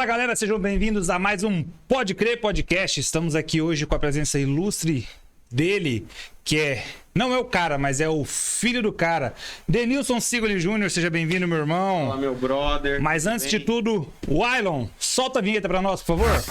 Fala galera, sejam bem-vindos a mais um Pode Crer Podcast. Estamos aqui hoje com a presença ilustre dele, que não é o cara, mas é o filho do cara, Denilson Sigoli Jr. Seja bem-vindo, meu irmão. Fala, meu brother. Mas antes de tudo, Wailon, solta a vinheta pra nós, por favor.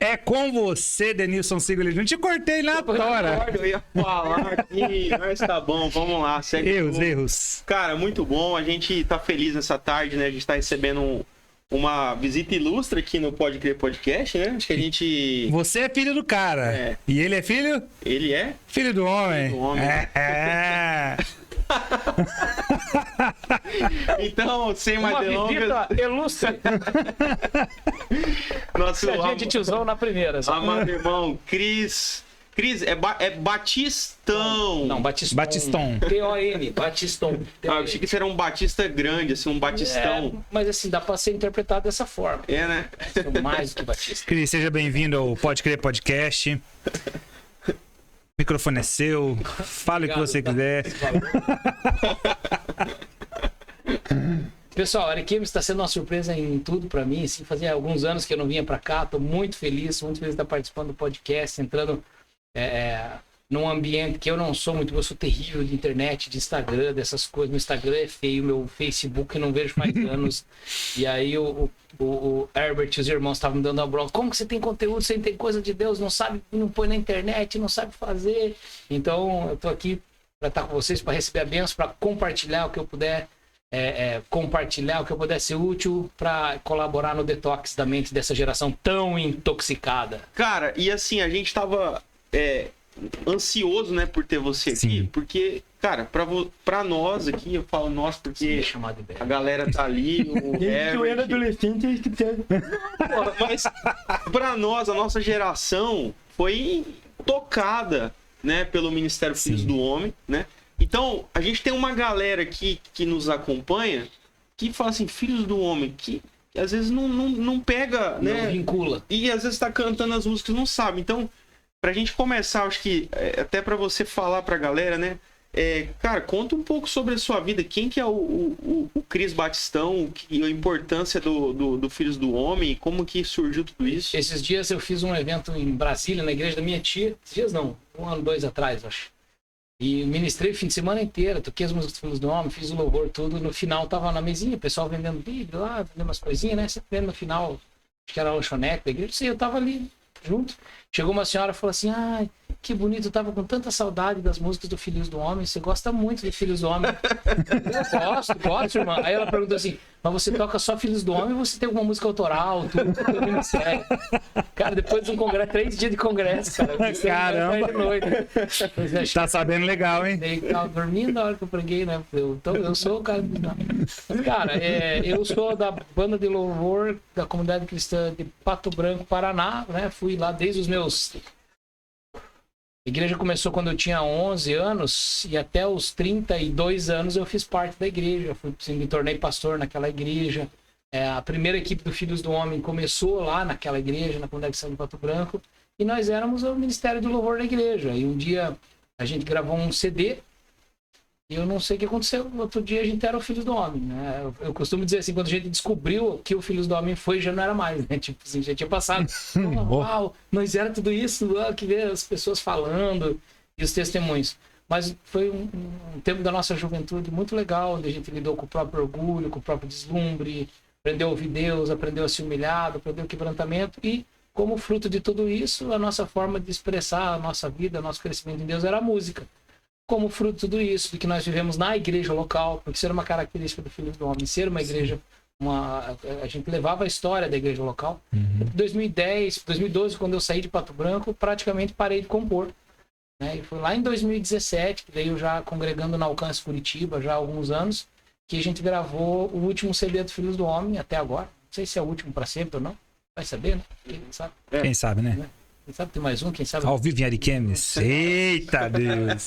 É com você, Denilson Sigoli Jr. Te cortei na tora. Eu ia falar aqui, mas tá bom, vamos lá. Segue Erros. Cara, muito bom. A gente tá feliz nessa tarde, né? A gente tá recebendo uma visita ilustre aqui no Pode Crer Podcast, né? Acho que a gente... Você é filho do cara. É. E ele é filho? Ele é? Filho do homem. Filho do homem. É. Então, sem mais Uma delongas... visita ilustre. Nosso Pegadinha de tiozão na primeira. Sabe? amado irmão, Cris... Cris, é Batistão. Não, Batistão. Batistão. T-O-N, Batistão. Ah, eu achei que isso era um Batista grande, assim, um Batistão. É, mas assim, dá pra ser interpretado dessa forma. É, né? Sou mais do que Batista. Cris, seja bem-vindo ao Pode Crer Podcast. O microfone é seu. Fale o que você quiser. Pessoal, a Ariquemes está sendo uma surpresa em tudo pra mim. Assim, fazia alguns anos que eu não vinha pra cá. Tô muito feliz de estar participando do podcast, entrando num ambiente que eu não sou muito, eu sou terrível de internet, de Instagram, dessas coisas. Meu Instagram é feio, meu Facebook eu não vejo faz anos. E aí o Herbert e os irmãos estavam me dando a bronca. Como que você tem conteúdo, você tem coisa de Deus, não sabe, não põe na internet, não sabe fazer. Então eu tô aqui para estar com vocês, para receber a bênção, para compartilhar o que eu puder. Compartilhar o que eu puder ser útil para colaborar no detox da mente dessa geração tão intoxicada. Cara, e assim, a gente tava ansioso, né, por ter você aqui, Sim. porque, cara, pra nós aqui, eu falo nós porque Chamado de a galera tá ali, o Herbert, adolescente, porra, mas pra nós, a nossa geração foi tocada, né, pelo Ministério Filhos do Homem, né? Então, a gente tem uma galera aqui que nos acompanha que fala assim, Filhos do Homem, que às vezes não pega, né? Não vincula. E às vezes tá cantando as músicas e não sabe. Então, pra gente começar, acho que até pra você falar pra galera, né? Cara, conta um pouco sobre a sua vida. Quem que é o Cris Batistão? A importância do Filhos do Homem? Como que surgiu tudo isso? Esses dias eu fiz um evento em Brasília, na igreja da minha tia. Esses dias não, 1 ano, 2 atrás, acho. E ministrei o fim de semana inteiro, toquei as músicas dos Filhos do Homem, fiz o louvor, tudo. No final tava na mesinha, o pessoal vendendo Bíblia lá, vendendo umas coisinhas, né? Sempre vendo no final, acho que era a lanchonete da igreja, não sei, eu tava ali junto. Chegou uma senhora e falou assim, ai, que bonito, eu tava com tanta saudade das músicas do Filhos do Homem, você gosta muito de Filhos do Homem. Eu gosto, irmã. Aí ela perguntou assim, mas você toca só Filhos do Homem ou você tem alguma música autoral, tudo ministério? Cara, depois de um congresso, 3 dias de congresso, cara. Caramba. De noite. Tá sabendo legal, hein? Daí tava dormindo na hora que eu preguei, né? Eu sou o cara. Mas, cara, eu sou da banda de louvor da comunidade cristã de Pato Branco, Paraná, né? Fui lá desde os meus... A igreja começou quando eu tinha 11 anos e até os 32 anos eu fiz parte da igreja. Me tornei pastor naquela igreja. A primeira equipe do Filhos do Homem começou lá naquela igreja, na comunidade cristã de Pato Branco. E nós éramos o Ministério do Louvor da igreja. E um dia a gente gravou um CD e eu não sei o que aconteceu. No outro dia a gente era o Filhos do Homem, né? Eu costumo dizer assim, quando a gente descobriu que o Filhos do Homem foi, já não era mais, né? Tipo assim, já tinha passado. Uau, nós era tudo isso, que ver as pessoas falando e os testemunhos. Mas foi um tempo da nossa juventude muito legal, onde a gente lidou com o próprio orgulho, com o próprio deslumbre, aprendeu a ouvir Deus, aprendeu a se humilhar, aprendeu o quebrantamento e... Como fruto de tudo isso, a nossa forma de expressar a nossa vida, nosso crescimento em Deus era a música. Como fruto de tudo isso, do que nós vivemos na igreja local, porque isso era uma característica do Filho do Homem, ser uma igreja, a gente levava a história da igreja local. Em 2010, 2012, quando eu saí de Pato Branco, praticamente parei de compor. Né? E foi lá em 2017, que daí eu já congregando na Alcance Curitiba, já há alguns anos, que a gente gravou o último CD do Filhos do Homem, até agora. Não sei se é o último para sempre ou não. Vai saber, né? Quem sabe? Quem sabe, né? Quem sabe tem mais um, quem sabe... Ao vivo em Ariquemes. Eita, Deus.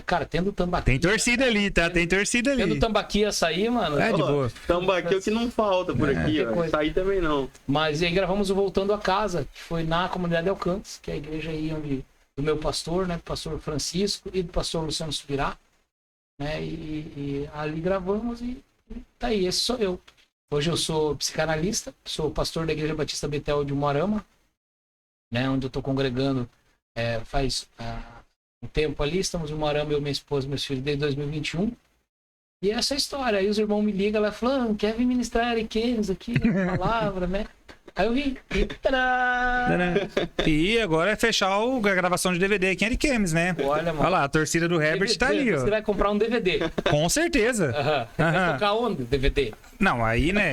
Cara, tendo tambaqui... Tem torcida ali, tá? Tem torcida ali. Tendo tambaqui açaí, mano... É de boa. Tambaqui é o que não falta por aqui, ó. Isso aí também não. Mas aí gravamos o Voltando a Casa, que foi na comunidade Alcance, que é a igreja aí onde... Do meu pastor, né? Do pastor Francisco e do pastor Luciano Subirá. né? E ali gravamos e tá aí, esse sou eu. Hoje eu sou psicanalista, sou pastor da Igreja Batista Betel de Umuarama, né? Onde eu tô congregando faz um tempo ali, estamos em Umuarama, eu, minha esposa, meus filhos, desde 2021. E essa história, aí os irmãos me ligam, ela falando, quer vir ministrar Ariquemes aqui, palavra, né? Aí eu vim. E agora é fechar a gravação de DVD aqui em Ariquemes, né? Olha, mano. Olha lá, a torcida do Herbert tá ali, ó. Você vai comprar um DVD. Com certeza. Vai tocar onde, DVD? Não, aí, né?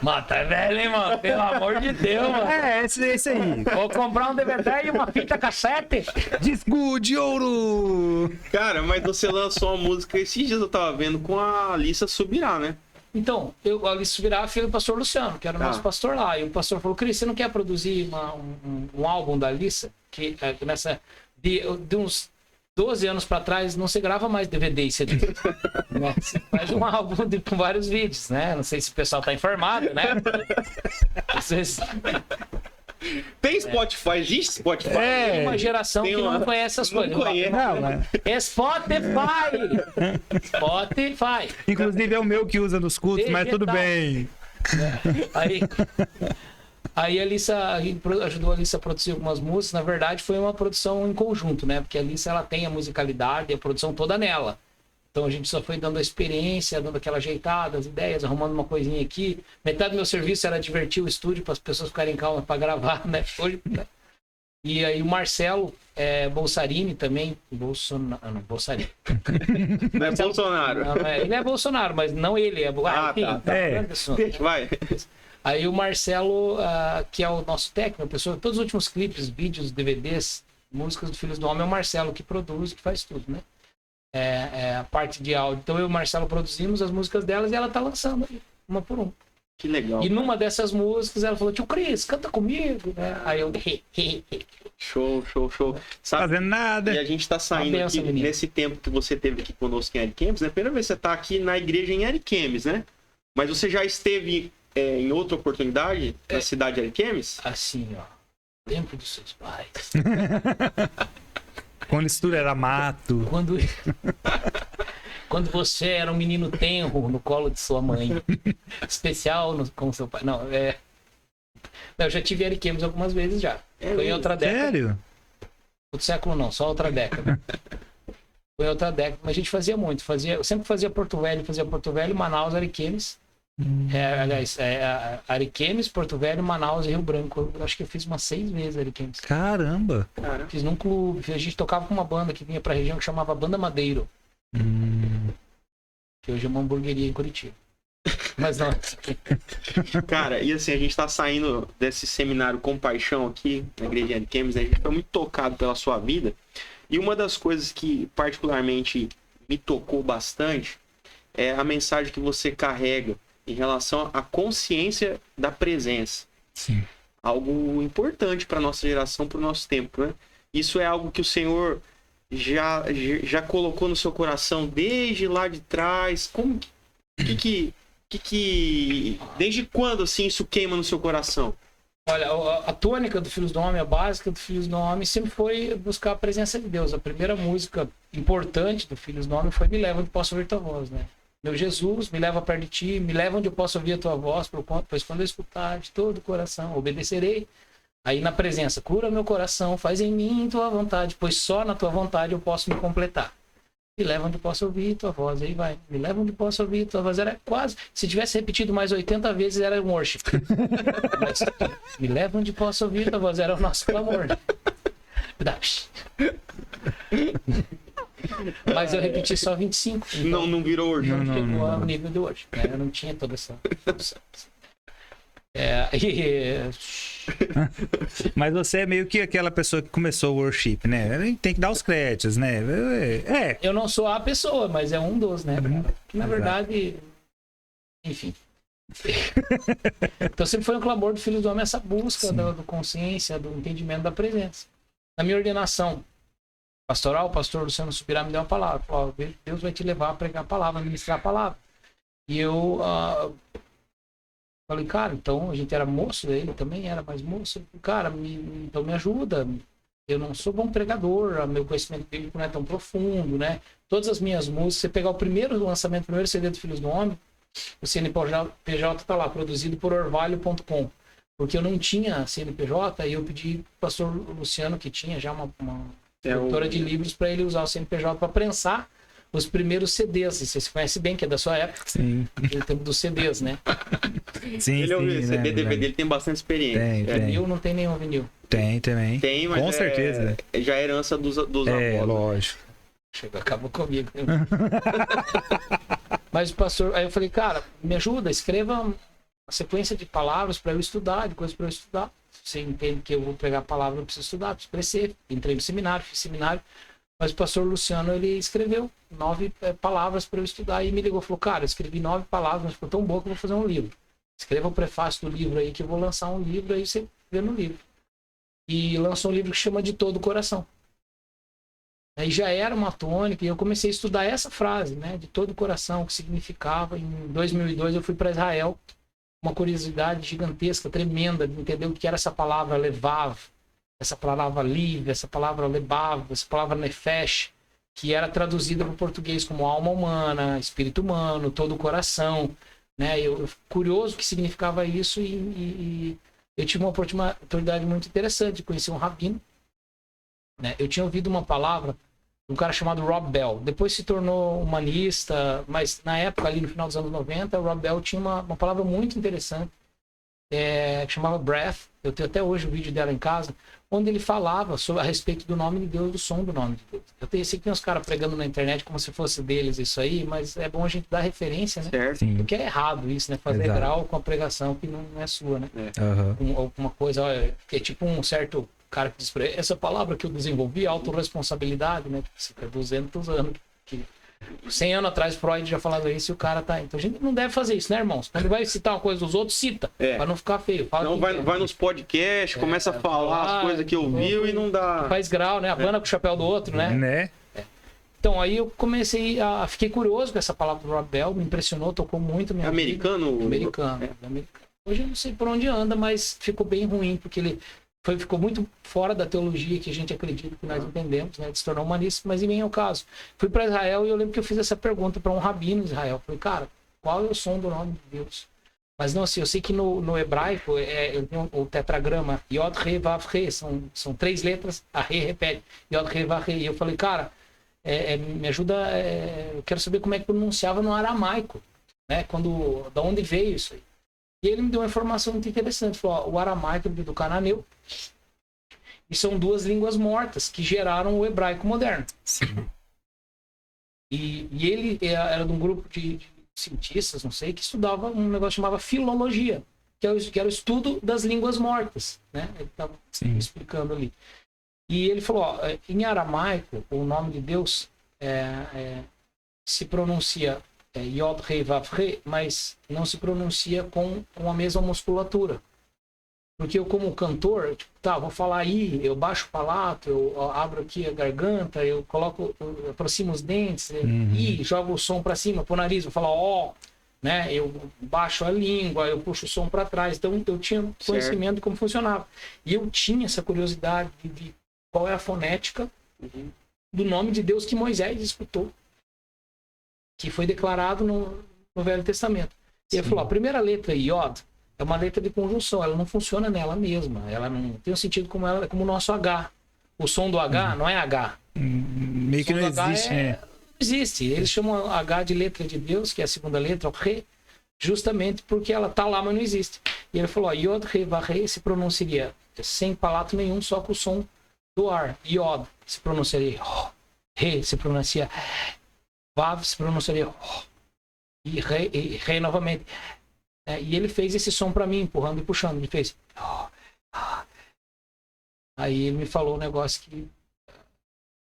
Mano, tá velho, hein, mano? Pelo amor de Deus, mano. Esse aí. Vou comprar um DVD e uma fita cassete. Disco de ouro! Cara, mas você lançou uma música esses dias, eu tava vendo, com a Alissa Subirá, né? Então, eu ali virar filho do pastor Luciano, que era o nosso pastor lá. E o pastor falou, Cris, você não quer produzir um álbum da Alissa? Que de uns 12 anos pra trás não se grava mais DVD e CD. Né? Você faz um álbum com vários vídeos, né? Não sei se o pessoal tá informado, né? Vocês... Tem Spotify, existe Spotify? Tem uma geração que não conhece as coisas. Não, né? Spotify! Inclusive é o meu que usa nos cultos, mas tudo bem. Aí a Alissa ajudou a Alissa a produzir algumas músicas. Na verdade, foi uma produção em conjunto, né? Porque a Alissa, ela tem a musicalidade e a produção toda nela. Então a gente só foi dando a experiência, dando aquela ajeitada, as ideias, arrumando uma coisinha aqui. Metade do meu serviço era divertir o estúdio para as pessoas ficarem calmas para gravar, né? Hoje, né? E aí o Marcelo Bolsarini também. Bolsarini. Não é Bolsonaro. Não, ele é Bolsonaro, mas não ele. Vai. Aí o Marcelo, que é o nosso técnico, pessoa, todos os últimos clipes, vídeos, DVDs, músicas do Filhos do Homem, é o Marcelo que produz, que faz tudo, né? A parte de áudio. Então eu e o Marcelo produzimos as músicas delas e ela tá lançando aí, uma por uma. Que legal. E numa dessas músicas ela falou, tio Cris, canta comigo, né? Aí eu... Show. Sabe? Fazendo nada. E a gente tá saindo aqui, nesse tempo que você teve aqui conosco em Ariquemes, né? Primeira vez que você tá aqui na igreja em Ariquemes, né? Mas você já esteve em outra oportunidade na cidade de Ariquemes? Assim, ó. Templo dos seus pais. Quando isso tudo era mato. Quando você era um menino tenro no colo de sua mãe. Especial com seu pai. Não, eu já tive Ariquemes algumas vezes já. Foi em outra década. Sério? Outro século não, só outra década. Foi outra década. Mas a gente fazia muito. Eu sempre fazia Porto Velho, Manaus, Ariquemes. Ariquemes, Porto Velho, Manaus e Rio Branco. Eu acho que eu fiz umas 6 vezes Ariquemes. Caramba! Fiz num clube. A gente tocava com uma banda que vinha pra região que chamava Banda Madeiro. Que hoje é uma hamburgueria em Curitiba. Mas não. Cara, e assim, a gente tá saindo desse seminário Compaixão aqui na igreja de Ariquemes, né? A gente foi muito tocado pela sua vida. E uma das coisas que particularmente me tocou bastante é a mensagem que você carrega em relação à consciência da presença. Sim. Algo importante para nossa geração, para o nosso tempo, né? Isso é algo que o Senhor já colocou no seu coração desde lá de trás. Como desde quando assim isso queima no seu coração? Olha, a tônica do Filhos do Homem, a básica do Filhos do Homem sempre foi buscar a presença de Deus. A primeira música importante do Filhos do Homem foi Me Leva Onde Posso Ouvir Tua Voz, né? Meu Jesus, me leva perto de ti, me leva onde eu posso ouvir a tua voz, pois quando eu escutar de todo o coração, obedecerei. Aí na presença, cura meu coração, faz em mim tua vontade, pois só na tua vontade eu posso me completar. Me leva onde eu posso ouvir tua voz, aí vai. Me leva onde eu posso ouvir tua voz. Era quase, se tivesse repetido mais 80 vezes, era um worship. Mas, me leva onde eu posso ouvir tua voz, era o nosso clamor. Mas eu repeti só 25. Então não virou hoje. Não chegou ao nível de hoje. Né? Eu não tinha toda essa. Mas você é meio que aquela pessoa que começou o worship, né? Tem que dar os créditos, né? Eu não sou a pessoa, mas é um dos, né? Que na verdade. Enfim. Então sempre foi um clamor do Filho do Homem essa busca do consciência, do entendimento da presença. Na minha ordenação pastoral, o pastor Luciano Subirá me deu uma palavra. Ó, Deus vai te levar a pregar a palavra, a ministrar a palavra. E eu falei, cara, então a gente era moço, ele também era mais moço. Cara, então me ajuda. eu não sou bom pregador, meu conhecimento bíblico não é tão profundo, né? Todas as minhas músicas, você pegar o primeiro lançamento, o primeiro CD do Filhos do Homem, o CNPJ tá lá, produzido por orvalho.com. Porque eu não tinha CNPJ, e eu pedi pro pastor Luciano, que tinha já uma produtora de livros, para ele usar o CNPJ para prensar os primeiros CDs. E vocês conhecem bem, que é da sua época. Sim. Aquele tempo dos CDs, né? Sim, Ele é o sim, CD, né, DVD, ele tem bastante experiência. Tem. Vinil não tem nenhum vinil. Tem também. Tem, mas Com certeza. já é herança dos avós. Lógico. Chegou, acabou comigo. Mas o pastor, aí eu falei, cara, me ajuda, escreva uma sequência de palavras para eu estudar, de coisas para eu estudar. Você entende que eu vou pegar a palavra, eu preciso estudar, preciso crescer. Entrei no seminário, fiz seminário. Mas o pastor Luciano, ele escreveu 9 palavras para eu estudar e me ligou, falou, cara, eu escrevi 9 palavras, mas ficou tão bom que eu vou fazer um livro. Escreva o prefácio do livro aí, que eu vou lançar um livro, aí você vê no livro. E lançou um livro que chama De Todo o Coração. Aí já era uma tônica e eu comecei a estudar essa frase, né? De todo o coração, o que significava. Em 2002 eu fui para Israel, uma curiosidade gigantesca, tremenda, de entender o que era essa palavra levav, essa palavra livre, essa palavra lebav, essa palavra nefesh, que era traduzida para o português como alma humana, espírito humano, todo o coração, né? Eu curioso o que significava isso e eu tive uma oportunidade muito interessante de conhecer um rabino, né? Eu tinha ouvido uma palavra de um cara chamado Rob Bell. Depois se tornou humanista, mas na época, ali no final dos anos 90, o Rob Bell tinha uma palavra muito interessante, que chamava Breath. Eu tenho até hoje o vídeo dela em casa, onde ele falava a respeito do nome de Deus, do som do nome de Deus. Eu sei que tem uns caras pregando na internet como se fosse deles isso aí, mas é bom a gente dar referência, né? Certo. Porque é errado isso, né? Fazer Exato. grau com a pregação que não é sua, né? Aham. Alguma coisa, olha, que é tipo um certo cara que diz pra ele, essa palavra que eu desenvolvi, autorresponsabilidade, né? Tipo, 200 anos, 100 anos atrás Freud já falava isso e o cara tá... Então a gente não deve fazer isso, né, irmãos? Quando vai citar uma coisa dos outros, cita, pra não ficar feio. Fala Não, vai nos podcasts, começa a falar as coisas que ouviu e não dá... Faz grau, né? Abana com o chapéu do outro, né? Né? Então aí eu comecei a... Fiquei curioso com essa palavra do Rob Bell, me impressionou, tocou muito a minha vida. Americano? Americano. Hoje eu não sei por onde anda, mas ficou bem ruim, porque ele ficou muito fora da teologia que a gente acredita que nós entendemos, né? De se tornar humanista, mas em é o caso. Fui para Israel e eu lembro que eu fiz essa pergunta para um rabino em Israel. Falei, cara, qual é o som do nome de Deus? Mas não assim, eu sei que no hebraico eu tenho o tetragrama Yod, Re, Vav, Re, são 3 letras, a Re repete, Yod, Re, Vav, Re. E eu falei, cara, me ajuda, eu quero saber como é que pronunciava no aramaico, né? Da onde veio isso aí? E ele me deu uma informação muito interessante. Falou, o aramaico do cananeu, e são 2 línguas mortas que geraram o hebraico moderno. Sim. E ele era de um grupo de cientistas, não sei, que estudava um negócio que chamava filologia, que era o estudo das línguas mortas, né? Ele estava explicando ali. E ele falou, ó, em aramaico, o nome de Deus se pronuncia Yod, Rei, Vav, Re, mas não se pronuncia com a mesma musculatura. Porque eu, como cantor, vou falar aí, eu baixo o palato, eu abro aqui a garganta, eu aproximo os dentes, e jogo o som para cima, pro nariz, eu falo ó, né? Eu baixo a língua, eu puxo o som para trás. Então eu tinha conhecimento de como funcionava. E eu tinha essa curiosidade de qual é a fonética do nome de Deus que Moisés escutou, que foi declarado no Velho Testamento. E ele falou, a primeira letra, Yod, é uma letra de conjunção, ela não funciona nela mesma, ela não tem um sentido como o nosso H. O som do H não é H. Meio que não existe, né? Não existe. Eles chamam H de letra de Deus, que é a segunda letra, o Re, justamente porque ela tá lá, mas não existe. E ele falou, Yod, Re, Vav, Re se pronunciaria sem palato nenhum, só com o som do ar. Yod se pronunciaria Re se pronuncia Vav se pronunciaria e Re novamente. E ele fez esse som para mim, empurrando e puxando. Ele fez. Aí ele me falou um negócio que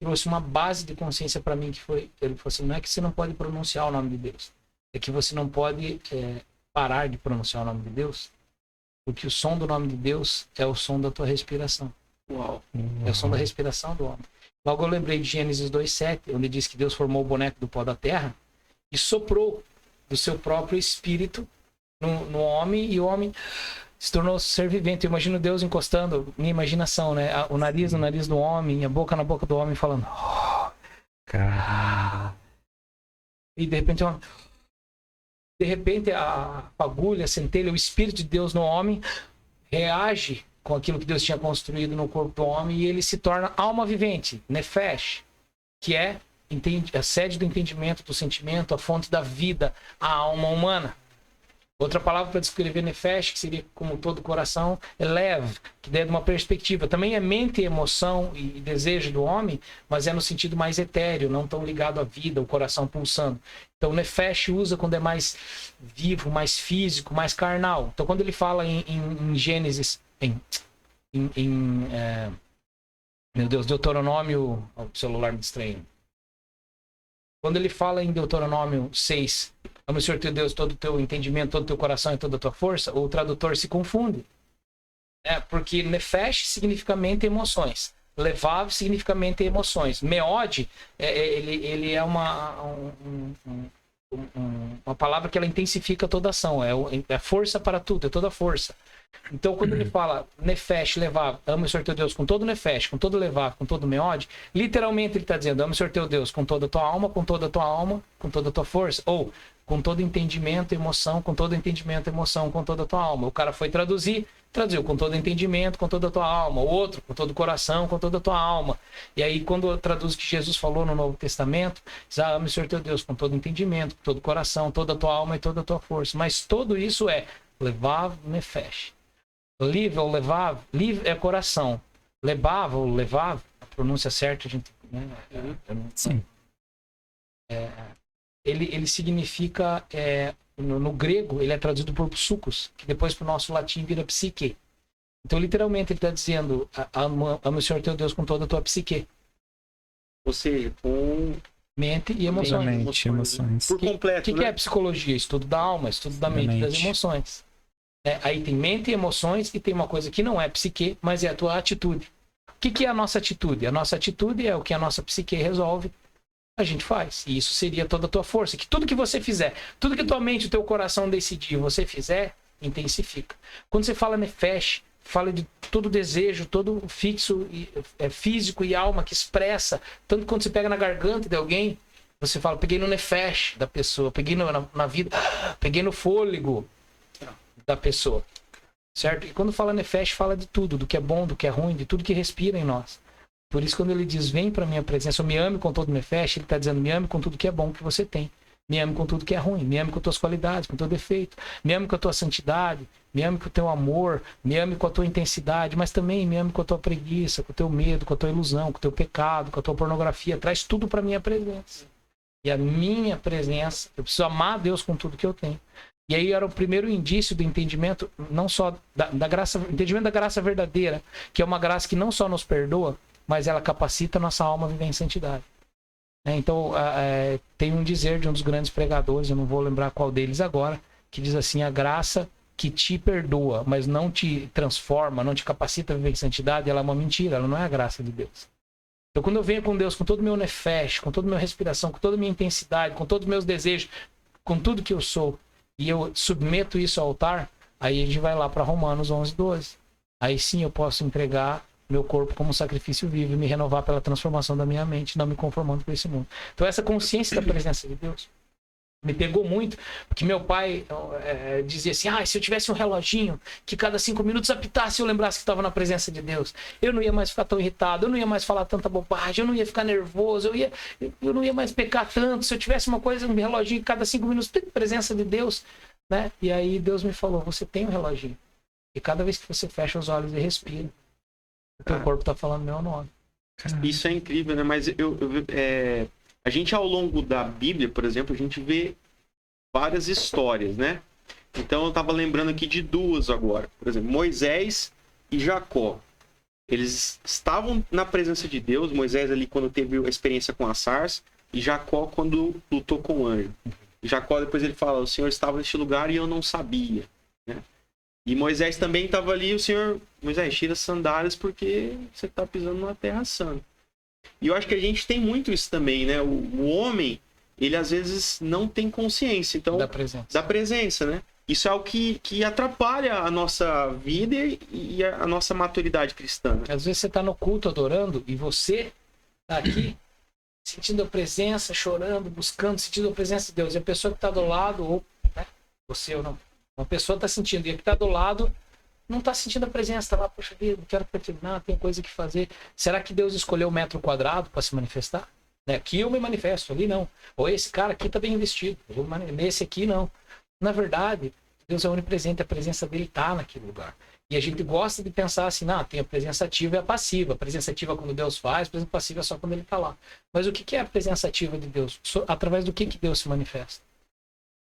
trouxe uma base de consciência para mim, que foi, ele falou assim, não é que você não pode pronunciar o nome de Deus, é que você não pode parar de pronunciar o nome de Deus, porque o som do nome de Deus é o som da tua respiração. Uau. É o som da respiração do homem. Logo eu lembrei de Gênesis 2:7, onde diz que Deus formou o boneco do pó da terra e soprou do seu próprio espírito no homem, e o homem se tornou ser vivente. Eu imagino Deus encostando, minha imaginação, né? O nariz no nariz do homem, a boca na boca do homem, falando. Cara. E de repente a fagulha, a centelha, o Espírito de Deus no homem reage com aquilo que Deus tinha construído no corpo do homem e ele se torna alma vivente, nefesh, que é a sede do entendimento, do sentimento, a fonte da vida, a alma humana. Outra palavra para descrever nefesh, que seria como todo coração, é lev, que é de uma perspectiva. Também é mente, emoção e desejo do homem, mas é no sentido mais etéreo, não tão ligado à vida, o coração pulsando. Então, nefesh usa quando é mais vivo, mais físico, mais carnal. Então, quando ele fala em Gênesis, meu Deus, Deuteronômio... O celular me distraindo. Quando ele fala em Deuteronômio 6, ame o Senhor teu Deus, todo o teu entendimento, todo o teu coração e toda a tua força, o tradutor se confunde. Porque nefesh significa mente e emoções. Levav significa mente e emoções. Meod, ele é uma palavra que ela intensifica toda a ação. É força para tudo, é toda força. Então, quando ele fala nefesh, levav, ama o Senhor teu Deus com todo nefesh, com todo levav, com todo meod, literalmente ele está dizendo, ama o Senhor teu Deus com toda a tua alma, com toda a tua alma, com toda a tua força. Ou com todo entendimento, emoção, com todo entendimento, emoção, com toda a tua alma. O cara foi traduziu com todo entendimento, com toda a tua alma. O outro, com todo o coração, com toda a tua alma. E aí, quando traduz o que Jesus falou no Novo Testamento, diz, ame o Senhor teu Deus com todo entendimento, com todo o coração, toda a tua alma e toda a tua força. Mas tudo isso é levav, nefesh. Liv ou levav, liv é coração. Levav ou levav, a pronúncia certa, a gente... Sim. Ele significa, no grego, ele é traduzido por psucos, que depois para o nosso latim vira psique. Então, literalmente, ele está dizendo, ama o Senhor teu Deus com toda a tua psique. Ou seja, com mente e emoções. Mente, emoções. Por completo, O que é psicologia? Estudo da alma, estudo da mente e das emoções. Aí tem mente e emoções e tem uma coisa que não é psique, mas é a tua atitude. O que é a nossa atitude? A nossa atitude é o que a nossa psique resolve, a gente faz. E isso seria toda a tua força. Que tudo que você fizer, tudo que tua mente, o teu coração decidir, você fizer, intensifica. Quando você fala nefesh, fala de todo desejo, todo fixo, físico e alma que expressa. Tanto que quando você pega na garganta de alguém, você fala, peguei no nefesh da pessoa, peguei na vida, peguei no fôlego da pessoa. Certo? E quando fala nefesh, fala de tudo, do que é bom, do que é ruim, de tudo que respira em nós. Por isso, quando ele diz, vem para minha presença, me ame com todo nefesh, ele está dizendo, me ame com tudo que é bom que você tem. Me ame com tudo que é ruim. Me ame com tuas qualidades, com teu defeito. Me ame com a tua santidade. Me ame com o teu amor. Me ame com a tua intensidade. Mas também me ame com a tua preguiça, com o teu medo, com a tua ilusão, com o teu pecado, com a tua pornografia. Traz tudo para minha presença. E a minha presença, eu preciso amar a Deus com tudo que eu tenho. E aí era o primeiro indício do entendimento, não só da graça, entendimento da graça verdadeira, que é uma graça que não só nos perdoa, mas ela capacita a nossa alma a viver em santidade. Então, tem um dizer de um dos grandes pregadores, eu não vou lembrar qual deles agora, que diz assim, a graça que te perdoa, mas não te transforma, não te capacita a viver em santidade, ela é uma mentira, ela não é a graça de Deus. Então, quando eu venho com Deus, com todo o meu nefesh, com toda a minha respiração, com toda a minha intensidade, com todos os meus desejos, com tudo que eu sou, e eu submeto isso ao altar, aí a gente vai lá para Romanos 11:12. Aí sim eu posso entregar meu corpo como um sacrifício vivo e me renovar pela transformação da minha mente, não me conformando com esse mundo. Então essa consciência da presença de Deus me pegou muito, porque meu pai dizia assim, se eu tivesse um reloginho que cada 5 minutos apitasse e eu lembrasse que estava na presença de Deus, eu não ia mais ficar tão irritado, eu não ia mais falar tanta bobagem, eu não ia ficar nervoso, eu não ia mais pecar tanto, se eu tivesse uma coisa, um reloginho que cada 5 minutos, presença de Deus, né? E aí Deus me falou, você tem um reloginho, e cada vez que você fecha os olhos e respira, o teu corpo está falando meu nome. Isso é incrível, né? Mas a gente, ao longo da Bíblia, por exemplo, a gente vê várias histórias, né? Então, eu estava lembrando aqui de duas agora. Por exemplo, Moisés e Jacó. Eles estavam na presença de Deus. Moisés ali quando teve a experiência com a sarça. E Jacó quando lutou com o anjo. Jacó depois ele fala, o Senhor estava neste lugar e eu não sabia, né? E Moisés também estava ali, o Senhor... Moisés, tira as sandálias porque você está pisando numa terra santa. E eu acho que a gente tem muito isso também, né? O homem, ele às vezes não tem consciência, então... Da presença, né? isso é algo que atrapalha a nossa vida e a nossa maturidade cristã. Né? Às vezes você está no culto adorando e você está aqui sentindo a presença, chorando, buscando, sentindo a presença de Deus. E a pessoa que está do lado, ou né, você ou não, uma pessoa está sentindo, e a que está do lado não está sentindo a presença, está lá, poxa vida, não quero terminar, tem coisa que fazer. Será que Deus escolheu o metro quadrado para se manifestar? Né? Aqui eu me manifesto, ali não. Ou esse cara aqui está bem investido, nesse aqui não. Na verdade, Deus é onipresente, a presença dele está naquele lugar. E a gente gosta de pensar assim, não, tem a presença ativa e a passiva. A presença ativa é quando Deus faz, a presença passiva é só quando ele está lá. Mas o que é a presença ativa de Deus? Através do que Deus se manifesta?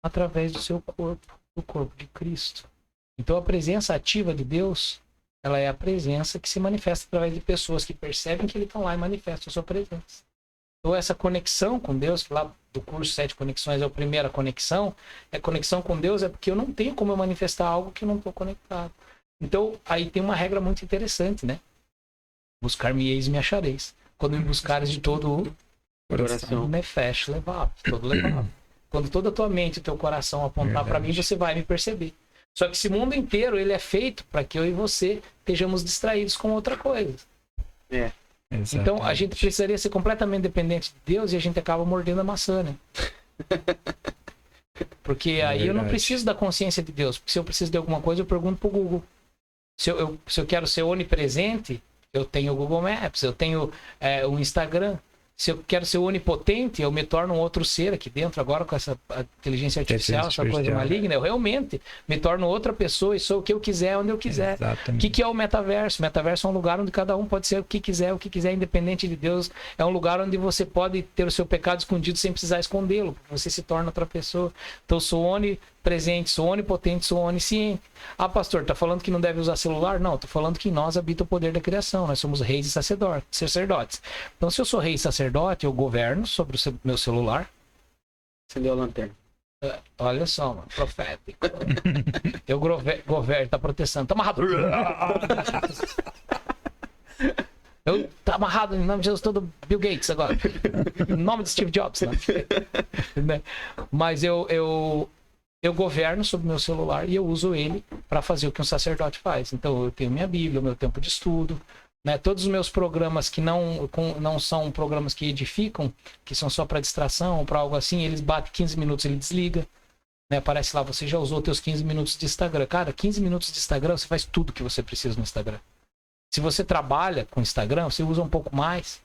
Através do seu corpo, do corpo de Cristo. Então a presença ativa de Deus, ela é a presença que se manifesta através de pessoas que percebem que ele está lá e manifestam a sua presença. Então essa conexão com Deus, que lá do curso 7 Conexões é a primeira conexão, a conexão com Deus é porque eu não tenho como eu manifestar algo que eu não estou conectado. Então aí tem uma regra muito interessante, né? Buscar-me-eis e me achareis. Quando me buscares de todo o Coração. me feche levado, todo levado. Quando toda a tua mente e teu coração apontar para mim, você vai me perceber. Só que esse mundo inteiro, ele é feito para que eu e você estejamos distraídos com outra coisa. É. Então, a gente precisaria ser completamente dependente de Deus e a gente acaba mordendo a maçã, né? Porque aí eu não preciso da consciência de Deus. Porque se eu preciso de alguma coisa, eu pergunto pro Google. Se eu quero ser onipresente, eu tenho o Google Maps, eu tenho o Instagram. Se eu quero ser onipotente, eu me torno um outro ser aqui dentro, agora com essa inteligência artificial, essa coisa maligna, eu realmente me torno outra pessoa e sou o que eu quiser, onde eu quiser. O que é o metaverso? O metaverso é um lugar onde cada um pode ser o que quiser, independente de Deus. É um lugar onde você pode ter o seu pecado escondido sem precisar escondê-lo, porque você se torna outra pessoa. Então, eu sou onipresente, sou onipotente, sou onisciente. Ah, pastor, tá falando que não deve usar celular? Não, tô falando que em nós habita o poder da criação. Nós somos reis e sacerdotes. Então, se eu sou rei e sacerdote, eu governo sobre o meu celular. Acendeu a lanterna. Olha só, mano, profético. Eu governo, tá protestando. Tá amarrado. Tá amarrado em nome de Jesus, todo Bill Gates agora. Em nome de Steve Jobs. Né? Mas eu governo sobre o meu celular e eu uso ele para fazer o que um sacerdote faz. Então eu tenho minha Bíblia, o meu tempo de estudo, né? Todos os meus programas que não são programas que edificam, que são só para distração ou para algo assim, eles batem 15 minutos, ele desliga. Né? Aparece lá, você já usou teus 15 minutos de Instagram. Cara, 15 minutos de Instagram, você faz tudo que você precisa no Instagram. Se você trabalha com Instagram, você usa um pouco mais.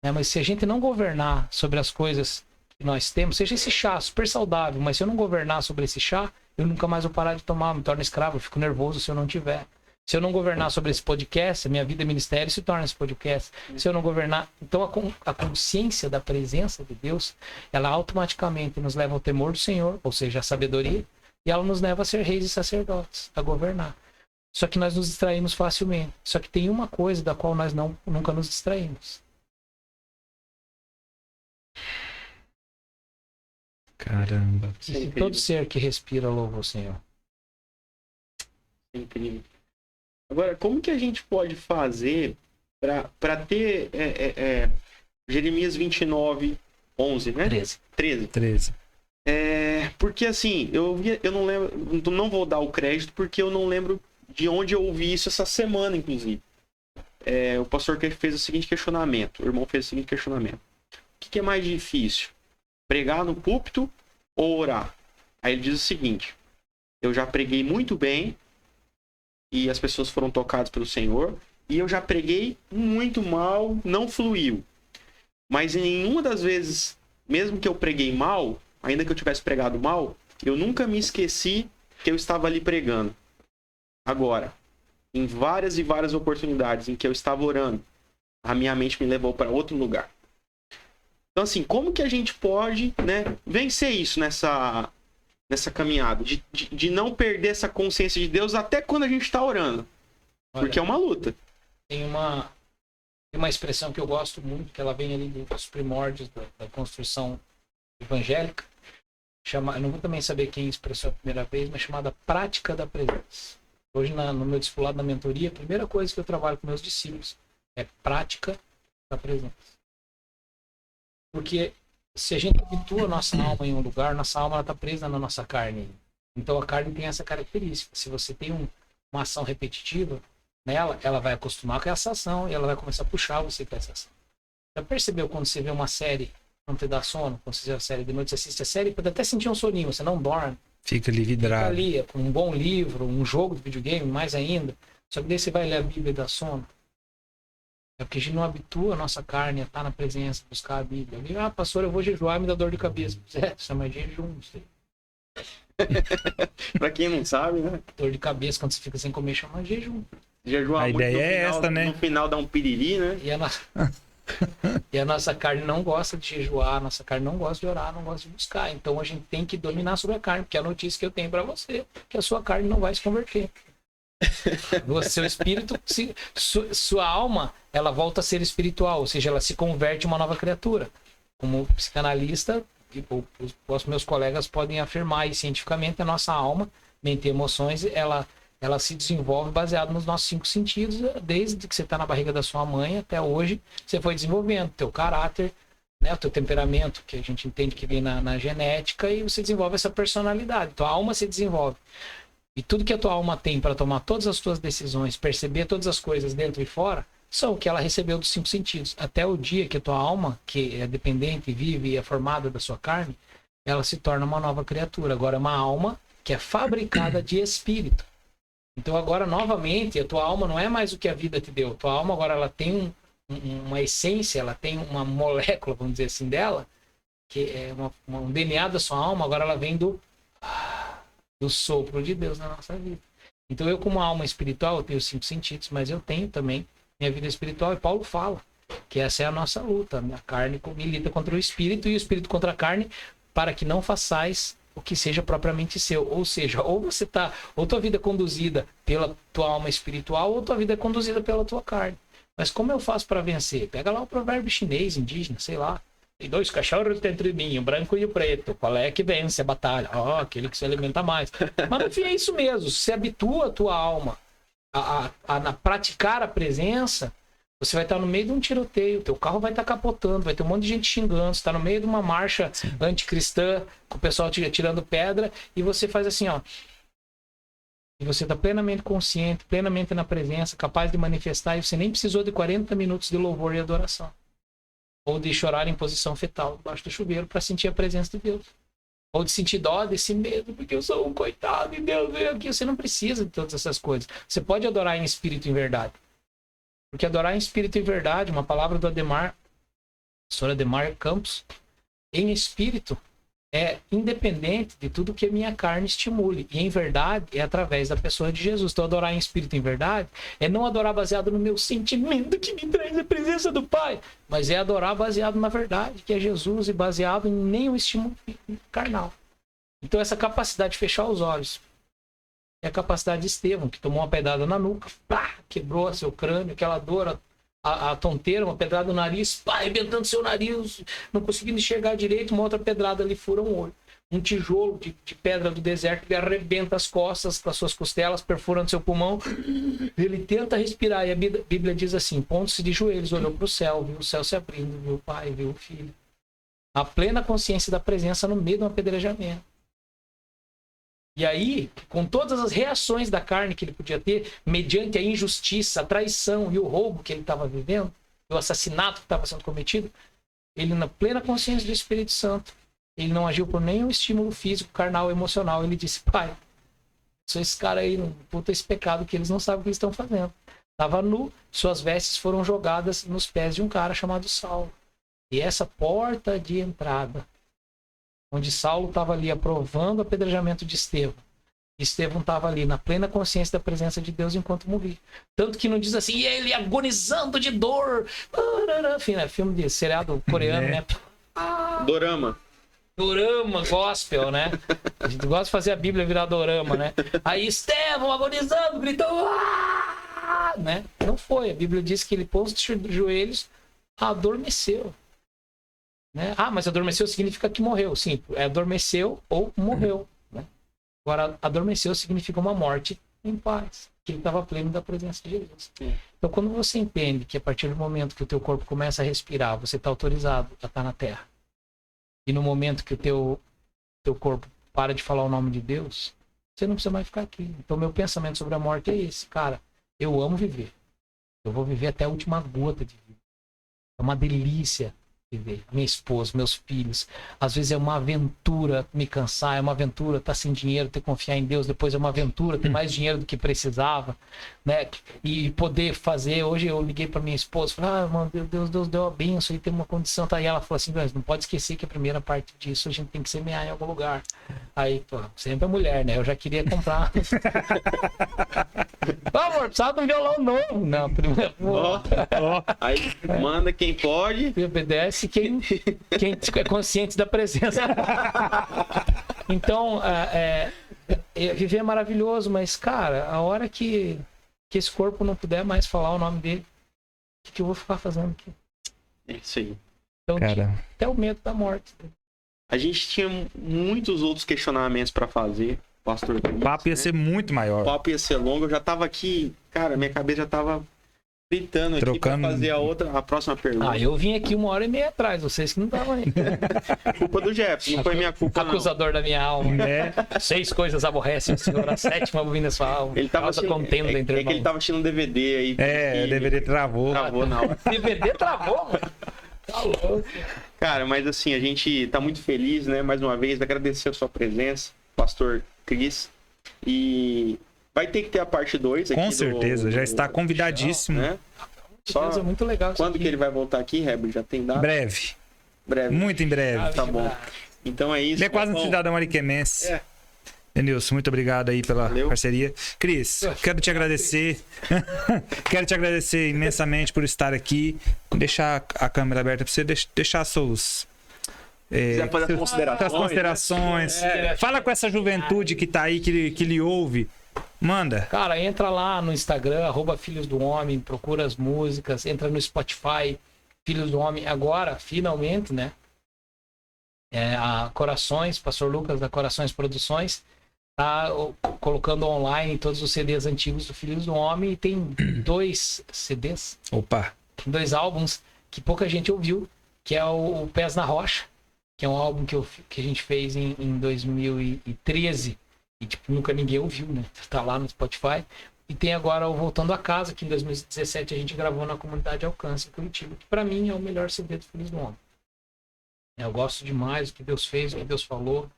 Né? Mas se a gente não governar sobre as coisas que nós temos, seja esse chá super saudável, mas se eu não governar sobre esse chá, eu nunca mais vou parar de tomar, me torno escravo, eu fico nervoso se eu não tiver. Se eu não governar sobre esse podcast, a minha vida é ministério se torna esse podcast. Se eu não governar... Então a consciência da presença de Deus, ela automaticamente nos leva ao temor do Senhor, ou seja, a sabedoria, e ela nos leva a ser reis e sacerdotes, a governar. Só que nós nos distraímos facilmente. Só que tem uma coisa da qual nós nunca nos distraímos. Caramba. E todo ser que respira louva o Senhor. Incrível. Agora, como que a gente pode fazer para ter Jeremias 29, 11, né? 13. Porque assim, eu não lembro, não vou dar o crédito porque eu não lembro de onde eu ouvi isso essa semana, inclusive. O pastor fez o seguinte questionamento, o irmão fez o seguinte questionamento. O que é mais difícil? Pregar no púlpito ou orar? Aí ele diz o seguinte: eu já preguei muito bem e as pessoas foram tocadas pelo Senhor, e eu já preguei muito mal, não fluiu. Mas em nenhuma das vezes, mesmo que eu preguei mal, ainda que eu tivesse pregado mal, eu nunca me esqueci que eu estava ali pregando. Agora, em várias e várias oportunidades em que eu estava orando, a minha mente me levou para outro lugar. Então, assim, como que a gente pode, né, vencer isso nessa caminhada? De não perder essa consciência de Deus até quando a gente está orando. Olha, porque é uma luta. Tem uma expressão que eu gosto muito, que ela vem ali dos primórdios da construção evangélica. Eu não vou também saber quem expressou a primeira vez, mas chamada prática da presença. Hoje, no meu discipulado, na mentoria, a primeira coisa que eu trabalho com meus discípulos é prática da presença. Porque se a gente habitua a nossa alma em um lugar, nossa alma está presa na nossa carne. Então a carne tem essa característica. Se você tem uma ação repetitiva nela, ela vai acostumar com essa ação e ela vai começar a puxar você com essa ação. Já percebeu quando você vê uma série, não te dá sono? Quando você vê a série de noite, você assiste a série, pode até sentir um soninho, você não dorme. Fica ali Fica vidrado. ali, com um bom livro, um jogo de videogame, mais ainda. Só que daí você vai ler a Bíblia e dá sono. É porque a gente não habitua a nossa carne a estar na presença, buscar a Bíblia. Ah, pastor, eu vou jejuar e me dá dor de cabeça. Isso é mais jejum. Pra quem não sabe, né? Dor de cabeça quando você fica sem comer chama jejum. Jejuar A muito ideia no é final, essa, né? No final dá um piriri, né? E a nossa carne não gosta de jejuar, a nossa carne não gosta de orar, não gosta de buscar. Então a gente tem que dominar sobre a carne, porque a notícia que eu tenho pra você é que a sua carne não vai se converter. O seu espírito, sua alma, ela volta a ser espiritual, ou seja, ela se converte em uma nova criatura. Como psicanalista, os meus colegas podem afirmar aí cientificamente, a nossa alma, mente e emoções, ela se desenvolve baseado nos nossos 5 sentidos, desde que você está na barriga da sua mãe até hoje, você foi desenvolvendo teu caráter, né, o teu temperamento, que a gente entende que vem na genética, e você desenvolve essa personalidade. Tua alma se desenvolve. E tudo que a tua alma tem para tomar todas as tuas decisões, perceber todas as coisas dentro e fora, são o que ela recebeu dos 5 sentidos. Até o dia que a tua alma, que é dependente, vive e é formada da sua carne, ela se torna uma nova criatura. Agora é uma alma que é fabricada de espírito. Então agora, novamente, a tua alma não é mais o que a vida te deu. A tua alma agora ela tem uma essência, ela tem uma molécula, vamos dizer assim, dela, que é um DNA da sua alma, agora ela vem do sopro de Deus na nossa vida. Então eu, como alma espiritual, eu tenho 5 sentidos, mas eu tenho também minha vida espiritual, e Paulo fala que essa é a nossa luta. A carne milita contra o espírito e o espírito contra a carne, para que não façais o que seja propriamente seu. Ou seja, ou você tá, ou tua vida é conduzida pela tua alma espiritual, ou tua vida é conduzida pela tua carne. Mas como eu faço para vencer? Pega lá o provérbio chinês, indígena, sei lá. Tem 2 cachorros dentro de mim, o branco e o preto. Qual é que vence a batalha? Aquele que se alimenta mais. Mas no fim é isso mesmo. Se habitua a tua alma a praticar a presença, você vai estar no meio de um tiroteio, teu carro vai estar capotando, vai ter um monte de gente xingando, você está no meio de uma marcha anticristã, com o pessoal tirando pedra, e você faz assim, ó. E você está plenamente consciente, plenamente na presença, capaz de manifestar, e você nem precisou de 40 minutos de louvor e adoração. Ou de chorar em posição fetal debaixo do chuveiro para sentir a presença de Deus. Ou de sentir dó desse medo, porque eu sou um coitado e Deus veio aqui. Você não precisa de todas essas coisas. Você pode adorar em espírito e em verdade. Porque adorar em espírito e em verdade, uma palavra do Ademar, professor Ademar Campos, em espírito é independente de tudo que a minha carne estimule. E em verdade é através da pessoa de Jesus. Então adorar em espírito e em verdade é não adorar baseado no meu sentimento que me traz a presença do Pai, mas é adorar baseado na verdade, que é Jesus, e baseado em nenhum estímulo carnal. Então essa capacidade de fechar os olhos é a capacidade de Estevão, que tomou uma pedrada na nuca, pá, quebrou seu crânio, aquela dor, a tonteira, uma pedrada no nariz, pá, arrebentando seu nariz, não conseguindo enxergar direito, uma outra pedrada ali fura um olho. Um tijolo de pedra do deserto, ele arrebenta as costas das suas costelas, perfurando seu pulmão. Ele tenta respirar, e a Bíblia diz assim: pondo-se de joelhos, olhou para o céu, viu o céu se abrindo, viu o Pai, viu o Filho. A plena consciência da presença no meio de um apedrejamento. E aí, com todas as reações da carne que ele podia ter, mediante a injustiça, a traição e o roubo que ele estava vivendo, o assassinato que estava sendo cometido, ele, na plena consciência do Espírito Santo, ele não agiu por nenhum estímulo físico, carnal, emocional. Ele disse: Pai, sou esse cara aí, puta esse pecado que eles não sabem o que eles estão fazendo. Estava nu, suas vestes foram jogadas nos pés de um cara chamado Saulo. E essa porta de entrada, onde Saulo estava ali aprovando o apedrejamento de Estevão, Estevão estava ali na plena consciência da presença de Deus enquanto morria. Tanto que não diz assim, e ele agonizando de dor. Enfim, né? Filme de seriado coreano, né? Dorama. Dorama, gospel, né? A gente gosta de fazer a Bíblia virar dorama, né? Aí Estevão agonizando, gritando, né? Não foi. A Bíblia diz que ele pôs os joelhos, adormeceu. Né? Mas adormeceu significa que morreu. Sim, adormeceu ou morreu. Né? Agora, adormeceu significa uma morte em paz, que ele estava pleno da presença de Jesus. Então, quando você entende que a partir do momento que o teu corpo começa a respirar, você está autorizado a estar na terra, e no momento que o teu corpo para de falar o nome de Deus, você não precisa mais ficar aqui. Então, meu pensamento sobre a morte é esse, cara. Eu amo viver. Eu vou viver até a última gota de vida. É uma delícia viver. Minha esposa, meus filhos. Às vezes é uma aventura me cansar, é uma aventura estar sem dinheiro, ter que confiar em Deus. Depois é uma aventura ter mais dinheiro do que precisava, né? E poder fazer. Hoje eu liguei para minha esposa, falei, mano, Deus deu a benção e tem uma condição. Tá? E ela falou assim, não pode esquecer que a primeira parte disso a gente tem que semear em algum lugar. Aí, pô, sempre a mulher, né? Eu já queria comprar. Amor, precisava de um violão novo. Não, primeiro. Aí manda quem pode. Obedece quem é consciente da presença. Então, viver é maravilhoso, mas, cara, a hora que esse corpo não puder mais falar o nome dele, o que eu vou ficar fazendo aqui? É isso aí. Então, Cara, até o medo da morte. A gente tinha muitos outros questionamentos para fazer, pastor. o papo ia ser muito maior. O papo ia ser longo. Eu já tava aqui, cara, minha cabeça já tava gritando aqui Trocando- pra fazer a próxima pergunta. Eu vim aqui 1h30 atrás, vocês que não estavam aí. Culpa do Jefferson, não foi minha culpa, não. Acusador da minha alma. É. 6 coisas aborrecem o Senhor, a 7ª abomina sua alma. Ele tava Causa assistindo, contenda entre que ele irmãos. tava assistindo um DVD aí. É, que DVD travou. Travou na hora. DVD travou, mano. Tá louco. Cara, mas assim, a gente tá muito feliz, né? Mais uma vez, agradecer a sua presença, pastor Cris. E vai ter que ter a parte 2 aqui. Com certeza, já está convidadíssimo. Né? Só Coisa muito legal. isso quando aqui. que ele vai voltar aqui, Heber? Já tem data? Breve. Breve. Muito em breve. Tá bom. Então é isso. Ele é quase um Bom, cidadão ariquemense. É. Denilson, muito obrigado aí pela Valeu. parceria. Cris, quero te agradecer. Quero te agradecer imensamente por estar aqui. Deixar a câmera aberta para você, deixar seus. quiser fazer suas considerações, considerações. né? Fala com essa juventude que tá aí, que lhe ouve. Manda. Cara, entra lá no Instagram, @Filhos do Homem, procura as músicas, entra no Spotify, Filhos do Homem. Agora, finalmente, né? A Corações, Pastor Lucas da Corações Produções, tá colocando online todos os CDs antigos do Filhos do Homem e tem 2 CDs, Opa. 2 álbuns que pouca gente ouviu, que é o Pés na Rocha, que é um álbum que a gente fez em 2013 e tipo, nunca ninguém ouviu, né? Tá lá no Spotify. E tem agora o Voltando a Casa, que em 2017 a gente gravou na Comunidade Alcance em Curitiba, que pra mim é o melhor CD do Filhos do Homem. Eu gosto demais do que Deus fez, o que Deus falou,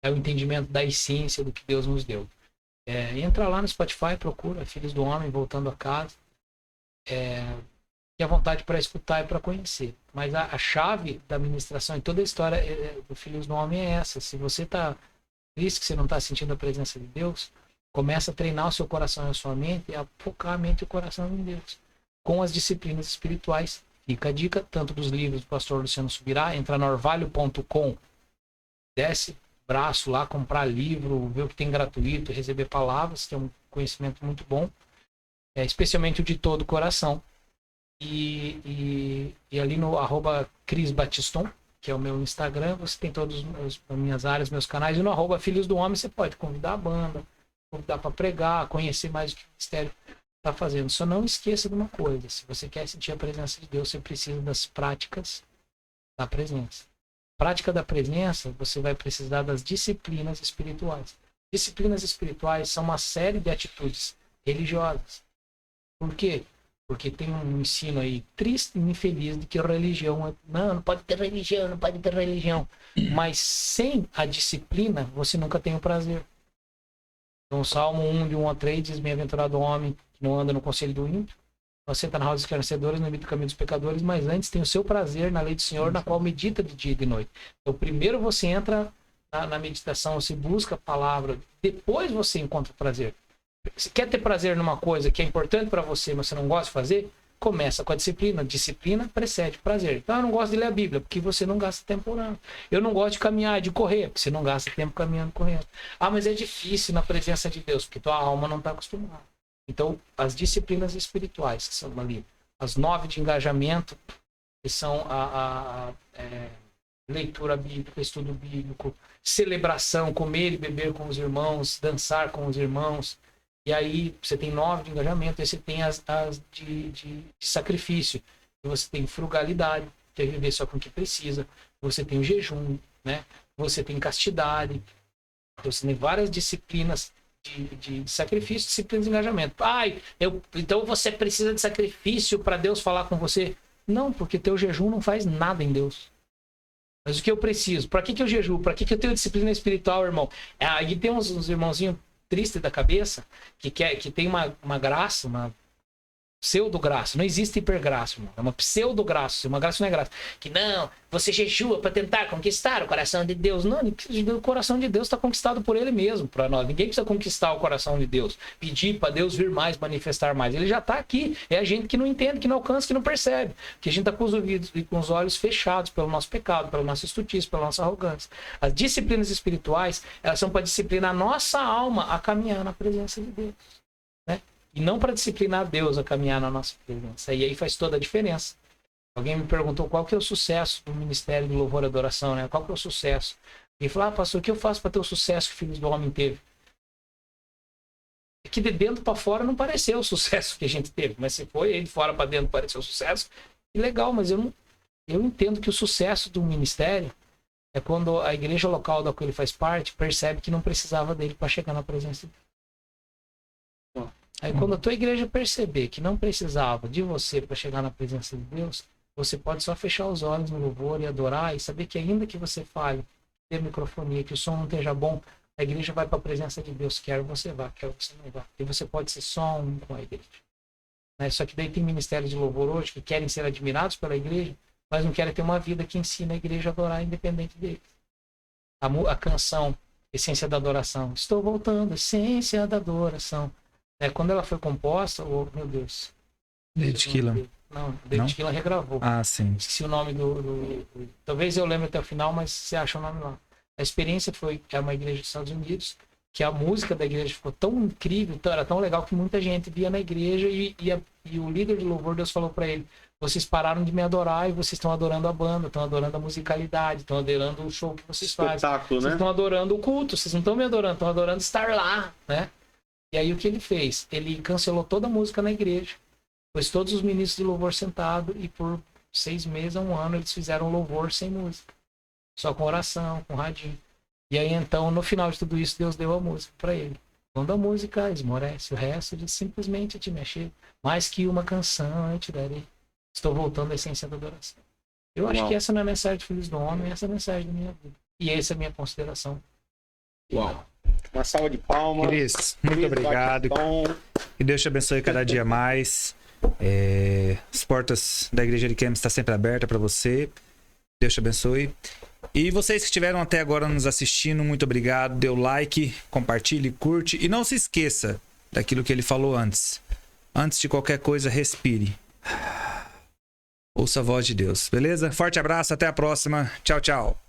é o entendimento da essência do que Deus nos deu. Entra lá no Spotify, procura Filhos do Homem, Voltando a Casa. Tenha vontade para escutar e para conhecer. Mas a chave da ministração e toda a história do Filhos do Homem é essa. Se você está triste, que você não está sentindo a presença de Deus, começa a treinar o seu coração e a sua mente, a focar a mente e o coração em Deus. Com as disciplinas espirituais. Fica a dica, tanto dos livros do pastor Luciano Subirá, entra no orvalho.com, desce braço lá, comprar livro, ver o que tem gratuito, receber palavras, que é um conhecimento muito bom, especialmente o de todo o coração. E ali no @CrisBatiston, que é o meu Instagram, você tem todas as minhas áreas, meus canais, e no @Filhos do Homem você pode convidar a banda, convidar para pregar, conhecer mais o que o ministério está fazendo. Só não esqueça de uma coisa: se você quer sentir a presença de Deus, você precisa das práticas da presença. Prática da presença, você vai precisar das disciplinas espirituais. Disciplinas espirituais são uma série de atitudes religiosas. Por quê? Porque tem um ensino aí triste e infeliz de que a religião não pode ter religião, não pode ter religião. Mas sem a disciplina, você nunca tem o prazer. Então, o Salmo 1, de 1 a 3, diz: bem-aventurado o homem que não anda no conselho do ímpio, não senta na roda dos escarnecedores, não imita o caminho dos pecadores, mas antes tem o seu prazer na lei do Senhor, na qual medita de dia e de noite. Então, primeiro você entra na meditação, você busca a palavra, depois você encontra prazer. Se quer ter prazer numa coisa que é importante para você, mas você não gosta de fazer, começa com a disciplina. Disciplina precede prazer. Então, eu não gosto de ler a Bíblia, porque você não gasta tempo orando. Eu não gosto de caminhar, de correr, porque você não gasta tempo caminhando, correndo. Mas é difícil na presença de Deus, porque tua alma não está acostumada. Então, as disciplinas espirituais, que são ali, as 9 de engajamento, que são a leitura bíblica, estudo bíblico, celebração, comer e beber com os irmãos, dançar com os irmãos. E aí você tem 9 de engajamento, aí você tem as de sacrifício. E você tem frugalidade, que é viver só com o que precisa. Você tem o jejum, né? Você tem castidade. Então, você tem várias disciplinas de sacrifício, disciplina de engajamento. Então você precisa de sacrifício para Deus falar com você? Não, porque teu jejum não faz nada em Deus. Mas o que eu preciso? Para que eu jejuo? Para que eu tenho disciplina espiritual, irmão? Aí tem uns irmãozinhos tristes da cabeça que tem uma graça, uma pseudo-graça. Não existe hipergraça, irmão. É uma pseudo-graça. Uma graça não é graça. Que não, você jejua para tentar conquistar o coração de Deus. Não, o coração de Deus está conquistado por ele mesmo, para nós. Ninguém precisa conquistar o coração de Deus. Pedir para Deus vir mais, manifestar mais. Ele já está aqui. É a gente que não entende, que não alcança, que não percebe. Que a gente está com os ouvidos e com os olhos fechados pelo nosso pecado, pela nossa estutice, pela nossa arrogância. As disciplinas espirituais, elas são para disciplinar a nossa alma a caminhar na presença de Deus. Né? E não para disciplinar Deus a caminhar na nossa presença. E aí faz toda a diferença. Alguém me perguntou qual que é o sucesso do Ministério de Louvor e Adoração, né? Qual que é o sucesso? E falou, pastor, o que eu faço para ter o sucesso que o Filhos do Homem teve? É que de dentro para fora não pareceu o sucesso que a gente teve, mas se foi aí de fora para dentro pareceu o sucesso, que legal, mas eu entendo que o sucesso do ministério é quando a igreja local da qual ele faz parte percebe que não precisava dele para chegar na presença de Deus. Aí quando a tua igreja perceber que não precisava de você para chegar na presença de Deus, você pode só fechar os olhos no louvor e adorar e saber que ainda que você fale, ter microfonia, que o som não esteja bom, a igreja vai para a presença de Deus, quer você vá, quer você não vá. E você pode ser só um com a igreja. Né? Só que daí tem ministérios de louvor hoje que querem ser admirados pela igreja, mas não querem ter uma vida que ensina a igreja a adorar independente deles. A canção, Essência da Adoração. Estou voltando, Essência da Adoração. Quando ela foi composta, meu Deus. David Keelan. Não, David Keelan regravou. Ah, sim. Esqueci o nome talvez eu lembre até o final, mas você acha o nome lá. A experiência foi que é uma igreja dos Estados Unidos, que a música da igreja ficou tão incrível, era tão legal que muita gente via na igreja e o líder de louvor, Deus falou para ele, vocês pararam de me adorar e vocês estão adorando a banda, estão adorando a musicalidade, estão adorando o show que vocês fazem. Vocês estão adorando o culto, vocês não estão me adorando, estão adorando estar lá, né? E aí o que ele fez? Ele cancelou toda a música na igreja, pôs todos os ministros de louvor sentados e por 6 meses a 1 ano eles fizeram louvor sem música. Só com oração, com radinho. E aí então, no final de tudo isso, Deus deu a música para ele. Quando a música esmorece, o resto ele simplesmente te mexer. Mais que uma canção eu te darei. Estou voltando à essência da adoração. Eu acho que essa não é a mensagem de Filhos do Homem, essa é a mensagem da minha vida. E essa é a minha consideração. Uau. Uma salva de palmas. Cris, muito obrigado. Que Deus te abençoe cada dia mais. As portas da Igreja de Campos estão sempre abertas para você. Deus te abençoe. E vocês que estiveram até agora nos assistindo, muito obrigado. Dê o like, compartilhe, curte. E não se esqueça daquilo que ele falou antes. Antes de qualquer coisa, respire. Ouça a voz de Deus, beleza? Forte abraço, até a próxima. Tchau, tchau.